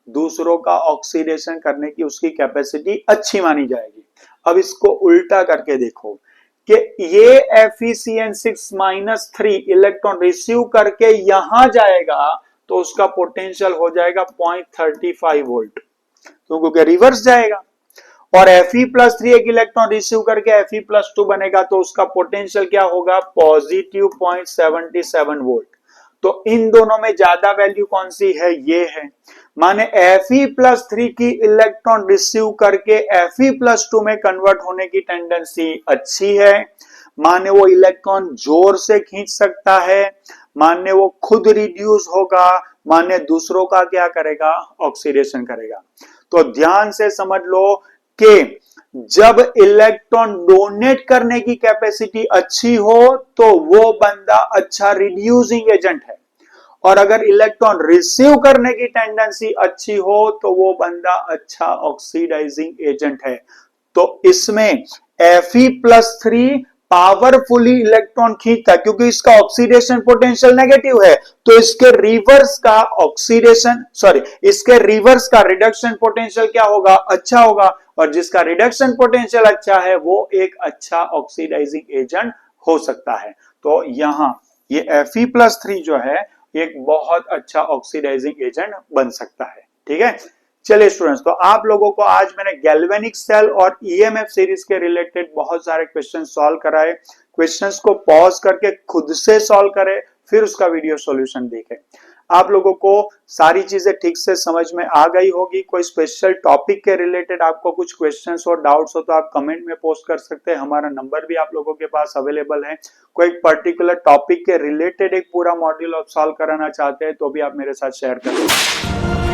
दूसरों का ऑक्सीडेशन करने की उसकी कैपेसिटी अच्छी मानी जाएगी। अब इसको उल्टा करके देखो कि ये FeCN6-3 इलेक्ट्रॉन रिसीव करके यहां जाएगा तो उसका पोटेंशियल हो जाएगा 0.35 वोल्ट, क्योंकि रिवर्स जाएगा। और Fe+3 एक इलेक्ट्रॉन रिसीव करके Fe+2 बनेगा तो उसका पोटेंशियल क्या होगा, पॉजिटिव 0.77 वोल्ट। तो इन दोनों में ज्यादा वैल्यू कौन सी है, ये है, माने Fe+3 की इलेक्ट्रॉन रिसीव करके Fe+2 में कन्वर्ट होने की टेंडेंसी अच्छी है, माने वो इलेक्ट्रॉन जोर से खींच सकता है, माने वो खुद रिड्यूस होगा, माने दूसरों का क्या करेगा, ऑक्सीडेशन करेगा। तो ध्यान से समझ लो कि जब इलेक्ट्रॉन डोनेट करने की कैपेसिटी अच्छी हो तो वो बंदा अच्छा रिड्यूसिंग एजेंट है, और अगर इलेक्ट्रॉन रिसीव करने की टेंडेंसी अच्छी हो तो वो बंदा अच्छा ऑक्सीडाइजिंग एजेंट है। तो इसमें Fe+3 पावरफुली इलेक्ट्रॉन खींचता है, क्योंकि इसका ऑक्सीडेशन पोटेंशियल नेगेटिव है, तो इसके रिवर्स का ऑक्सीडेशन इसके रिवर्स का रिडक्शन पोटेंशियल क्या होगा, अच्छा होगा। और जिसका रिडक्शन पोटेंशियल अच्छा है वो एक अच्छा ऑक्सीडाइजिंग एजेंट हो सकता है। तो यहां ये Fe+3 जो है एक बहुत अच्छा ऑक्सीडाइजिंग एजेंट बन सकता है। ठीक है, चलिए स्टूडेंट्स, तो आप लोगों को आज मैंने गैल्वेनिक सेल और ईएमएफ सीरीज के रिलेटेड बहुत सारे क्वेश्चन सॉल्व कराए। क्वेश्चंस को पॉज करके खुद से सॉल्व करें, फिर उसका वीडियो सॉल्यूशन देखें। आप लोगों को सारी चीजें ठीक से समझ में आ गई होगी। कोई स्पेशल टॉपिक के रिलेटेड आपको कुछ क्वेश्चंस और डाउट्स हो तो आप कमेंट में पोस्ट कर सकते हैं। हमारा नंबर भी आप लोगों के पास अवेलेबल है। कोई पर्टिकुलर टॉपिक के रिलेटेड एक पूरा मॉड्यूल आप सॉल्व कराना चाहते हैं तो भी आप मेरे साथ शेयर करें।